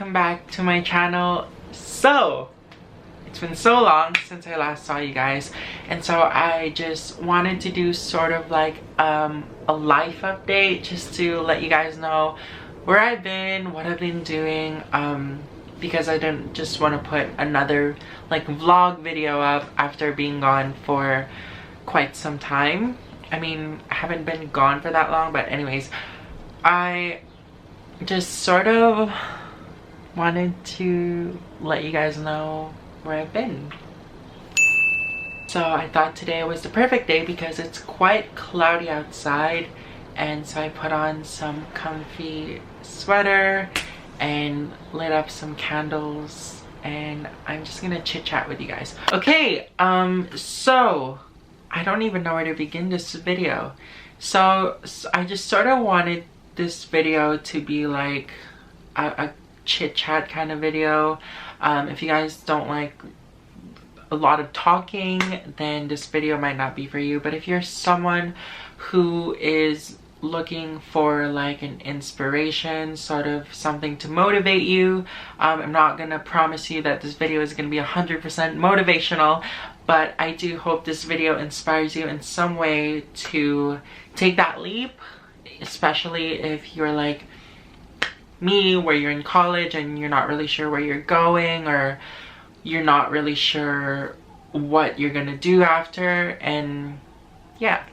welcome back to my channel. So it's been so long since I last saw you guys, and so I just wanted to do sort of like a life update, just to let you guys know where I've been, what I've been doing, because I didn't just want to put another like vlog video up after being gone for quite some time. I mean, I haven't been gone for that long, but anyways, I just sort of wanted to let you guys know where I've been. So I thought today was the perfect day because it's quite cloudy outside, and so I put on some comfy sweater and lit up some candles, and I'm just gonna chit chat with you guys. Okay, so I don't even know where to begin this video. So I just sort of wanted this video to be like a chit chat kind of video. If you guys don't like a lot of talking, then this video might not be for you. But if you're someone who is looking for like an inspiration, sort of something to motivate you, I'm not gonna promise you that this video is gonna be 100% motivational, but I do hope this video inspires you in some way to take that leap, especially if you're like me, where you're in college and you're not really sure where you're going, or you're not really sure what you're gonna do after. And yeah.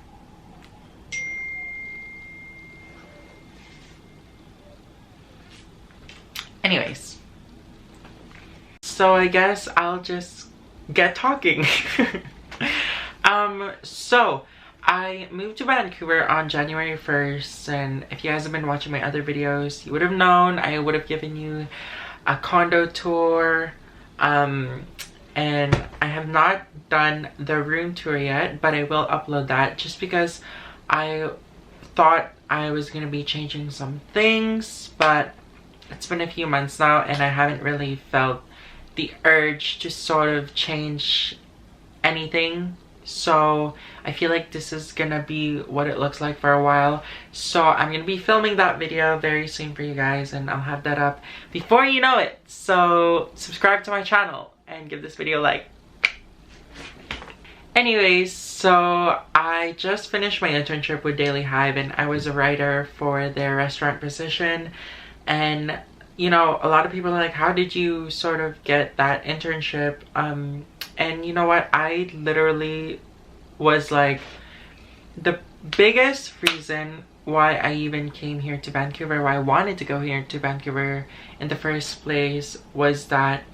Anyways, so I guess I'll just get talking. So I moved to Vancouver on January 1st, and if you guys have been watching my other videos, you would have known I would have given you a condo tour, and I have not done the room tour yet, but I will upload that just because I thought I was going to be changing some things, but it's been a few months now and I haven't really felt the urge to sort of change anything. So I feel like this is gonna be what it looks like for a while. So I'm gonna be filming that video very soon for you guys, and I'll have that up before you know it. So subscribe to my channel and give this video a like. Anyways, so I just finished my internship with Daily Hive, and I was a writer for their restaurant position. And you know, a lot of people are like, how did you sort of get that internship? And you know what, I literally was like, the biggest reason why I even came here to Vancouver, why I wanted to go here to Vancouver in the first place, was that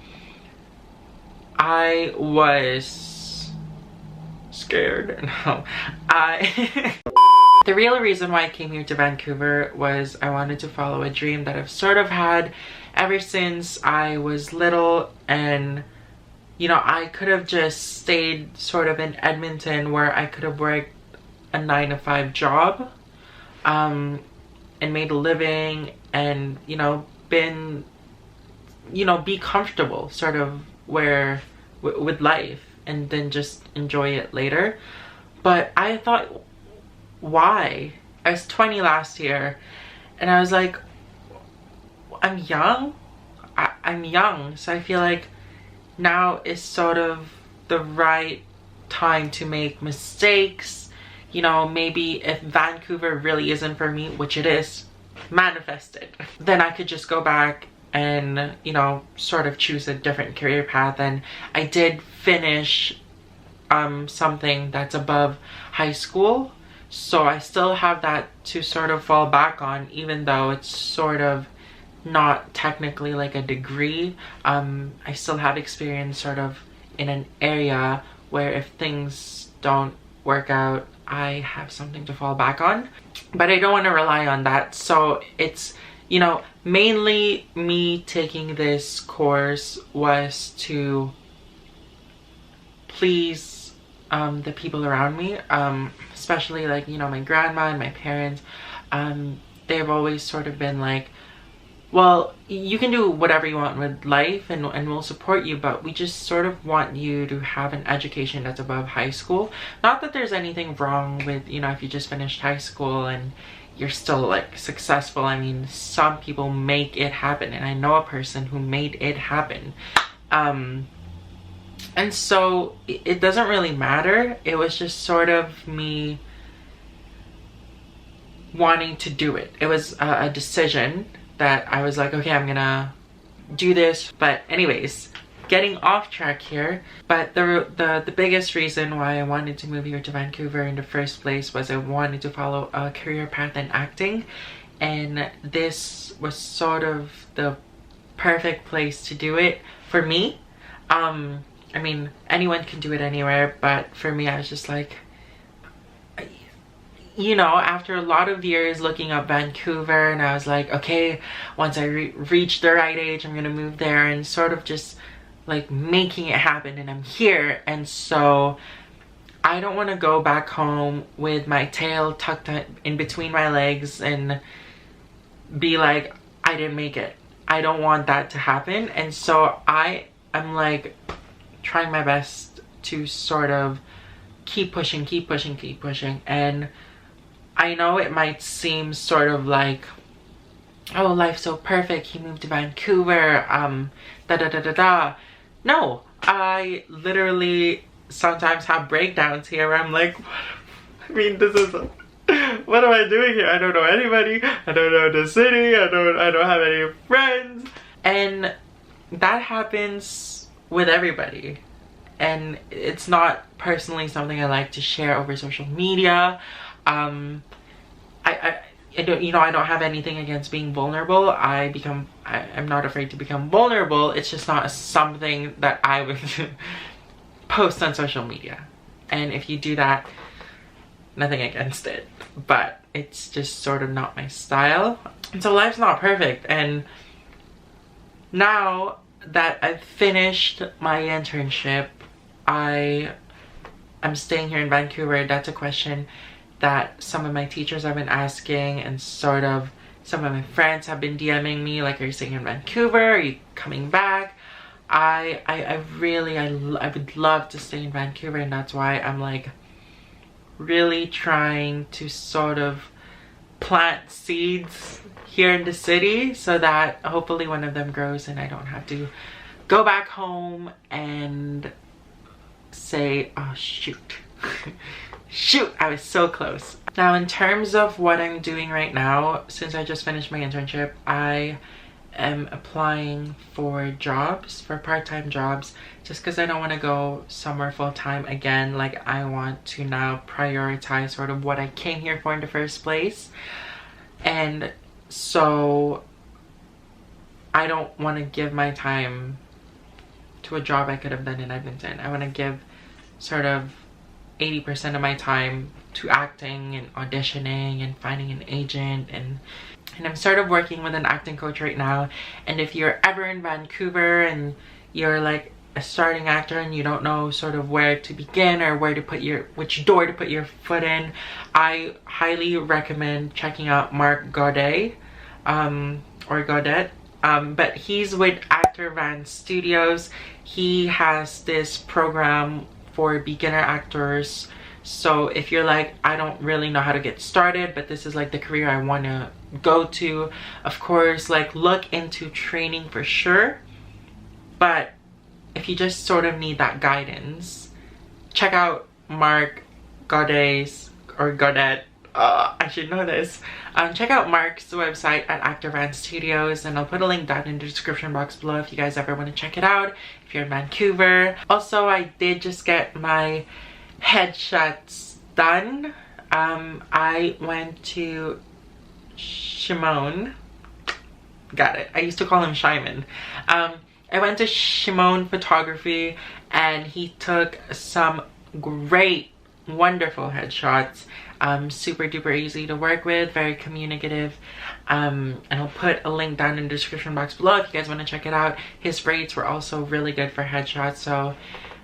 I was scared. No, the real reason why I came here to Vancouver was I wanted to follow a dream that I've sort of had ever since I was little. And you know, I could have just stayed sort of in Edmonton, where I could have worked a 9-to-5 job, and made a living, and you know, been, you know, be comfortable sort of where with life, and then just enjoy it later. But I thought, why? I was 20 last year, and I was like, I'm young. I'm young, so I feel like now is sort of the right time to make mistakes. You know, maybe if Vancouver really isn't for me, which it is, manifest it, then I could just go back and, you know, sort of choose a different career path. And I did finish something that's above high school, so I still have that to sort of fall back on, even though it's sort of not technically like a degree. I still have experience sort of in an area where if things don't work out, I have something to fall back on. But I don't want to rely on that. So it's, you know, mainly me taking this course was to please the people around me, especially like, you know, my grandma and my parents. They've always sort of been like, well, you can do whatever you want with life, and we'll support you, but we just sort of want you to have an education that's above high school. Not that there's anything wrong with, you know, if you just finished high school and you're still like successful. I mean, some people make it happen, and I know a person who made it happen. And so it doesn't really matter. It was just sort of me wanting to do it. It was a decision that I was like, okay, I'm gonna do this. But anyways, getting off track here, but the biggest reason why I wanted to move here to Vancouver in the first place was I wanted to follow a career path in acting, and this was sort of the perfect place to do it for me. I mean, anyone can do it anywhere, but for me, I was just like, you know, after a lot of years looking up Vancouver, and I was like, okay, once I reach the right age, I'm gonna move there, and sort of just like making it happen, and I'm here. And so I don't want to go back home with my tail tucked in between my legs and be like, I didn't make it. I don't want that to happen. And so I'm like trying my best to sort of keep pushing. And I know it might seem sort of like, oh, life's so perfect, he moved to Vancouver, No, I literally sometimes have breakdowns here where I'm like, I mean, this is, what am I doing here? I don't know anybody, I don't know the city, I don't have any friends. And that happens with everybody. And it's not personally something I like to share over social media. I don't, you know, I don't have anything against being vulnerable. I'm not afraid to become vulnerable. It's just not something that I would post on social media. And if you do that, nothing against it, but it's just sort of not my style. And so life's not perfect. And now that I've finished my internship, I'm staying here in Vancouver. That's a question that some of my teachers have been asking, and sort of some of my friends have been DMing me like, are you staying in Vancouver? Are you coming back? I would love to stay in Vancouver, and that's why I'm like really trying to sort of plant seeds here in the city so that hopefully one of them grows and I don't have to go back home and say, oh shoot. Shoot, I was so close. Now, in terms of what I'm doing right now, since I just finished my internship, I am applying for jobs, for part-time jobs, just because I don't want to go somewhere full-time again. Like, I want to now prioritize sort of what I came here for in the first place. And so I don't want to give my time to a job I could have done in Edmonton. I want to give sort of 80% of my time to acting and auditioning and finding an agent, and I'm sort of working with an acting coach right now. And if you're ever in Vancouver and you're like a starting actor and you don't know sort of where to begin or where to put which door to put your foot in, I highly recommend checking out Mark Gaudet, or Gaudet. But he's with Actor Van Studios. He has this program for beginner actors. So if you're like, I don't really know how to get started, but this is like the career I want to go to, of course, like look into training for sure. But if you just sort of need that guidance, check out Mark Gaudet's, or Gaudet, I should know this. Check out Mark's website at Actor Van Studios, and I'll put a link down in the description box below if you guys ever want to check it out if you're in Vancouver. Also, I did just get my headshots done. I went to Shimon. Got it. I used to call him Shimon. I went to Shimon Photography, and he took some great, wonderful headshots. Super duper easy to work with, very communicative, and I'll put a link down in the description box below if you guys want to check it out. His rates were also really good for headshots. So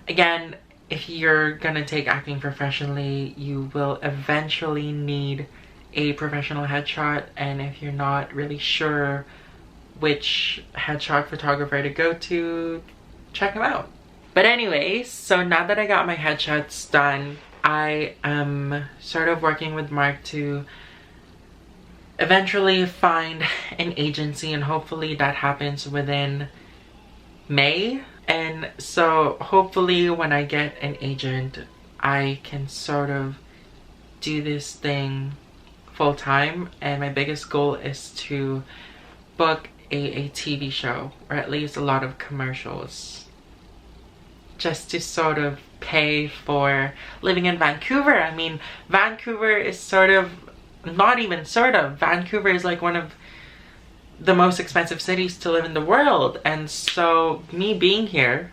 again, if you're gonna take acting professionally, you will eventually need a professional headshot, and if you're not really sure which headshot photographer to go to, check him out. But anyways, so now that I got my headshots done, I am sort of working with Mark to eventually find an agency, and hopefully that happens within May. And so hopefully when I get an agent, I can sort of do this thing full time. And my biggest goal is to book a TV show, or at least a lot of commercials, just to sort of pay for living in Vancouver. I mean, Vancouver is sort of, not even sort of, Vancouver is like one of the most expensive cities to live in the world. And so me being here,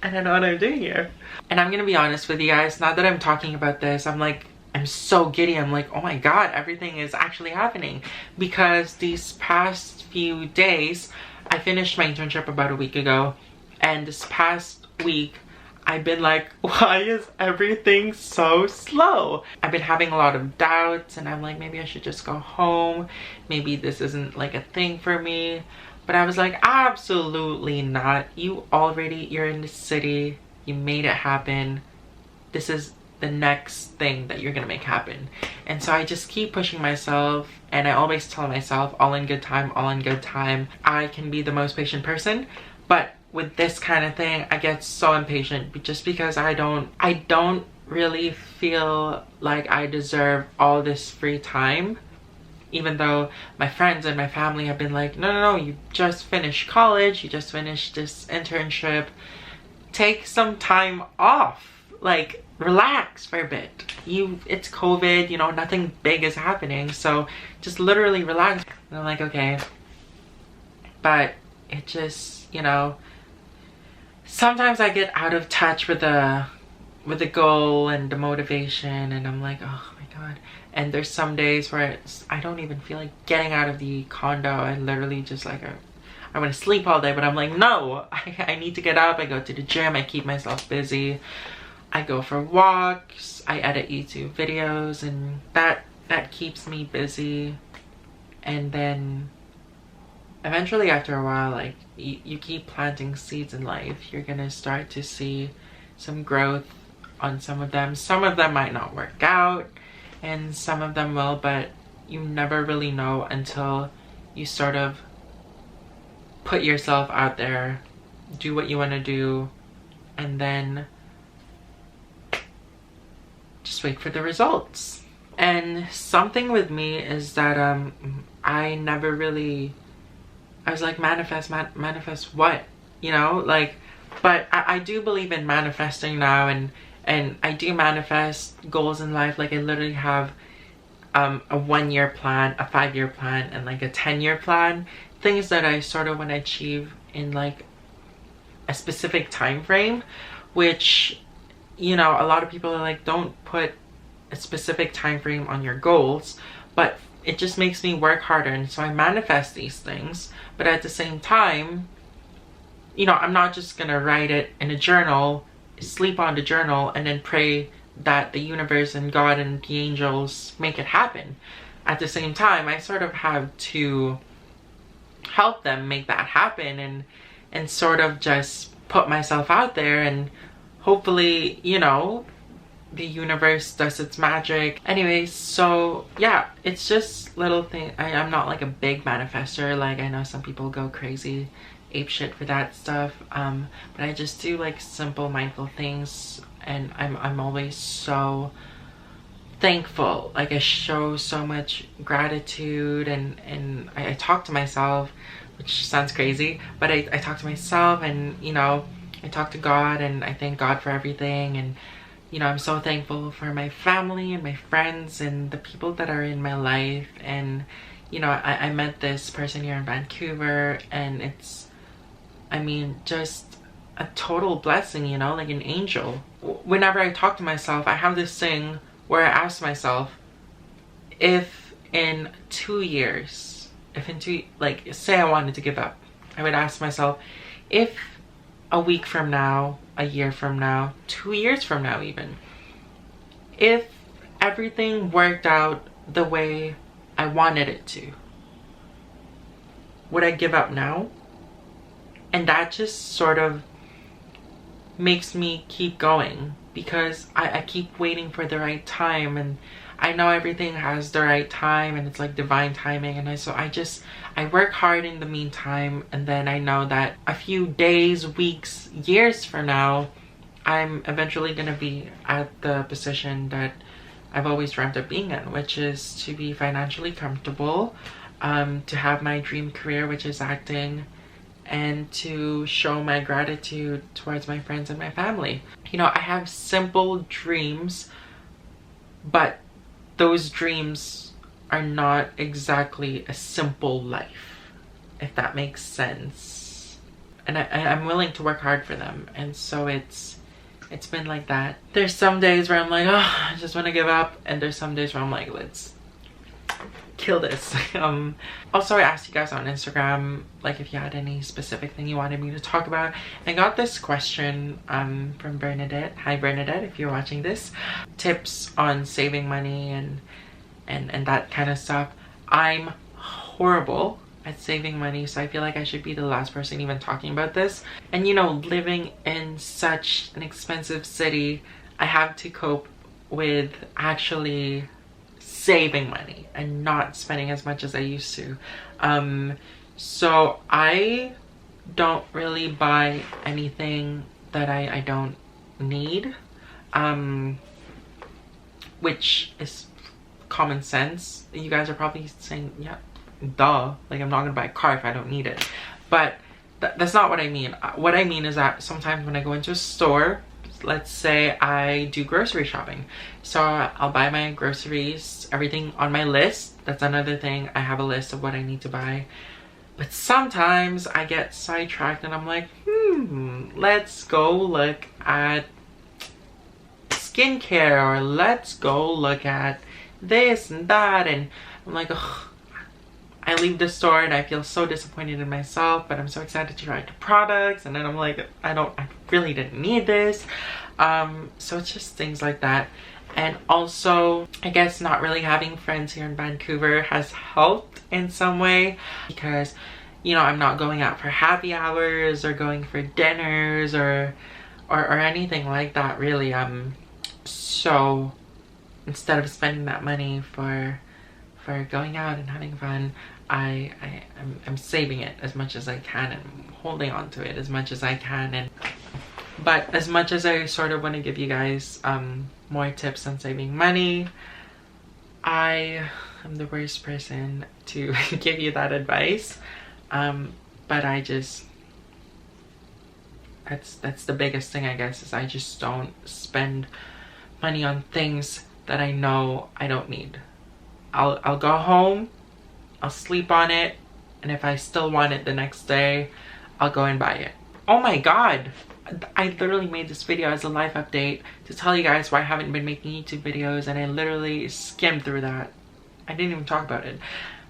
I don't know what I'm doing here. And I'm gonna be honest with you guys, now that I'm talking about this, I'm so giddy. I'm like, oh my god, everything is actually happening. Because these past few days, I finished my internship about a week ago, and this past week I've been like, why is everything so slow? I've been having a lot of doubts, and I'm like, maybe I should just go home. Maybe this isn't like a thing for me. But I was like, absolutely not. You're in the city. You made it happen. This is the next thing that you're gonna make happen. And so I just keep pushing myself, and I always tell myself, all in good time, all in good time. I can be the most patient person, but with this kind of thing, I get so impatient just because I don't really feel like I deserve all this free time. Even though my friends and my family have been like, no, you just finished college, you just finished this internship, take some time off, like relax for a bit. It's COVID, you know, nothing big is happening, so just literally relax. And I'm like, okay. But it just, you know, sometimes I get out of touch with the goal and the motivation, and I'm like, oh my god. And there's some days where I don't even feel like getting out of the condo. I literally just like, I want to sleep all day, but I'm like, no, I need to get up. I go to the gym, I keep myself busy, I go for walks, I edit YouTube videos, and that keeps me busy. And then eventually, after a while, like you keep planting seeds in life, you're gonna start to see some growth on some of them. Some of them might not work out, and some of them will, but you never really know until you sort of put yourself out there, do what you want to do, and then just wait for the results. And something with me is that I never really, I was like, manifest what, you know, like, but I do believe in manifesting now, and I do manifest goals in life. Like I literally have a 1-year plan, a 5-year plan, and like a 10-year plan, things that I sort of want to achieve in like a specific time frame, which, you know, a lot of people are like, don't put a specific time frame on your goals, but it just makes me work harder. And so I manifest these things, but at the same time, you know, I'm not just gonna write it in a journal, sleep on the journal, and then pray that the universe and God and the angels make it happen. At the same time, I sort of have to help them make that happen, and sort of just put myself out there, and hopefully, you know, the universe does its magic. Anyways, so yeah, it's just little things. I'm not like a big manifester. Like I know some people go crazy, ape shit for that stuff, but I just do like simple mindful things, and I'm always so thankful. Like I show so much gratitude, and I talk to myself, which sounds crazy, but I talk to myself, and you know, I talk to God, and I thank God for everything. And you know, I'm so thankful for my family and my friends and the people that are in my life. And you know, I met this person here in Vancouver, and it's, I mean, just a total blessing, you know, like an angel. Whenever I talk to myself, I have this thing where I ask myself, if in 2 years, like say I wanted to give up, I would ask myself, if a week from now, a year from now, 2 years from now even, if everything worked out the way I wanted it to, would I give up now? And that just sort of makes me keep going, because I keep waiting for the right time, and I know everything has the right time and it's like divine timing, and I work hard in the meantime, and then I know that a few days, weeks, years from now, I'm eventually gonna be at the position that I've always dreamt of being in, which is to be financially comfortable, to have my dream career, which is acting, and to show my gratitude towards my friends and my family. You know, I have simple dreams, but those dreams are not exactly a simple life, if that makes sense. And I'm willing to work hard for them, and so it's been like that. There's some days where I'm like, oh, I just want to give up, and there's some days where I'm like, let's kill this. Also, I asked you guys on Instagram, like, if you had any specific thing you wanted me to talk about. I got this question from Bernadette. Hi Bernadette, if you're watching this. Tips on saving money and that kind of stuff. I'm horrible at saving money, so I feel like I should be the last person even talking about this. And you know, living in such an expensive city, I have to cope with actually saving money and not spending as much as I used to. So I don't really buy anything that I don't need, which is common sense. You guys are probably saying, yeah, duh, like I'm not gonna buy a car if I don't need it. But that's not what I mean. What I mean is that sometimes when I go into a store, let's say I do grocery shopping, so I'll buy my groceries, everything on my list. That's another thing, I have a list of what I need to buy. But sometimes I get sidetracked and I'm like, let's go look at skincare, or let's go look at this and that, and I'm like, ugh. I leave the store and I feel so disappointed in myself, but I'm so excited to try the products, and then I'm like, I really didn't need this. So it's just things like that. And also, I guess not really having friends here in Vancouver has helped in some way, because, you know, I'm not going out for happy hours or going for dinners or anything like that, really. So instead of spending that money for going out and having fun, I'm saving it as much as I can and holding on to it as much as I can. But as much as I sort of want to give you guys more tips on saving money, I am the worst person to give you that advice. But I just, that's the biggest thing, I guess, is I just don't spend money on things that I know I don't need. I'll go home, I'll sleep on it, and if I still want it the next day, I'll go and buy it. Oh my god, I literally made this video as a life update to tell you guys why I haven't been making YouTube videos, and I literally skimmed through that. I didn't even talk about it.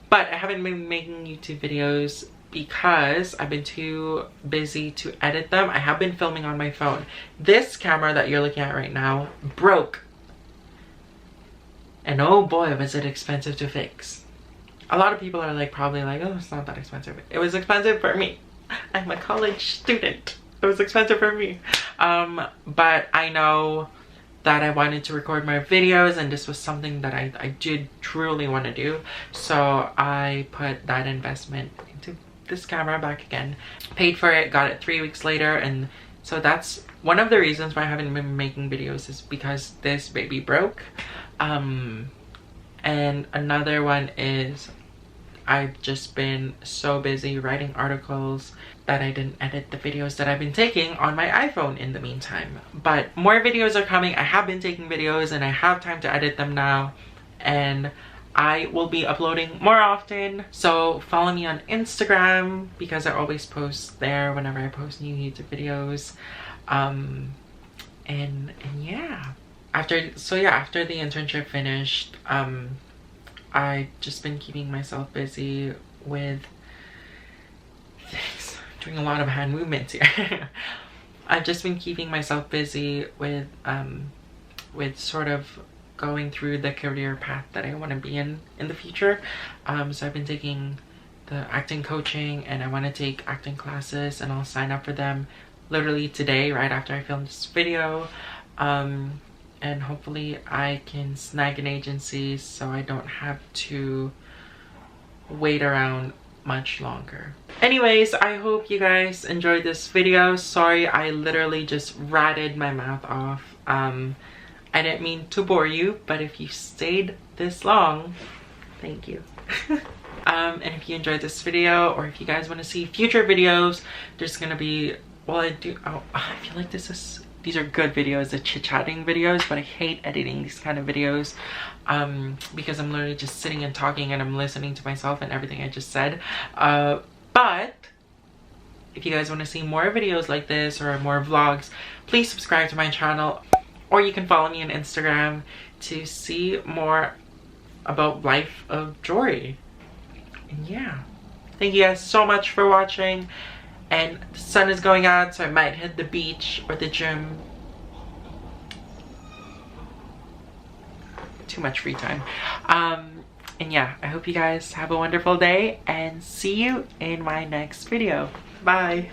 But I haven't been making YouTube videos because I've been too busy to edit them. I have been filming on my phone. This camera that you're looking at right now broke. And oh boy, was it expensive to fix. A lot of people are like, probably like, oh, it's not that expensive. It was expensive for me. I'm a college student. It was expensive for me. But I know that I wanted to record more videos, and this was something that I did truly want to do. So I put that investment into this camera back again. Paid for it, got it 3 weeks later, and so that's one of the reasons why I haven't been making videos, is because this baby broke. And another one is I've just been so busy writing articles that I didn't edit the videos that I've been taking on my iPhone in the meantime. But more videos are coming. I have been taking videos and I have time to edit them now, and I will be uploading more often. So follow me on Instagram, because I always post there whenever I post new YouTube videos. And yeah. After the internship finished, I've just been keeping myself busy with things. I'm doing a lot of hand movements here. I've just been keeping myself busy with sort of going through the career path that I want to be in the future. So I've been taking the acting coaching, and I want to take acting classes, and I'll sign up for them literally today, right after I film this video. and hopefully I can snag an agency so I don't have to wait around much longer. Anyways, I hope you guys enjoyed this video. Sorry, I literally just ratted my mouth off. I didn't mean to bore you, but if you stayed this long, thank you. And if you enjoyed this video, or if you guys want to see future videos, there's gonna be, well, I feel like these are good videos, the chit-chatting videos, but I hate editing these kind of videos because I'm literally just sitting and talking and I'm listening to myself and everything I just said. But if you guys want to see more videos like this or more vlogs, please subscribe to my channel, or you can follow me on Instagram to see more about life of Jory. And yeah, thank you guys so much for watching. And the sun is going out, so I might hit the beach or the gym. Too much free time. And yeah, I hope you guys have a wonderful day and see you in my next video. Bye.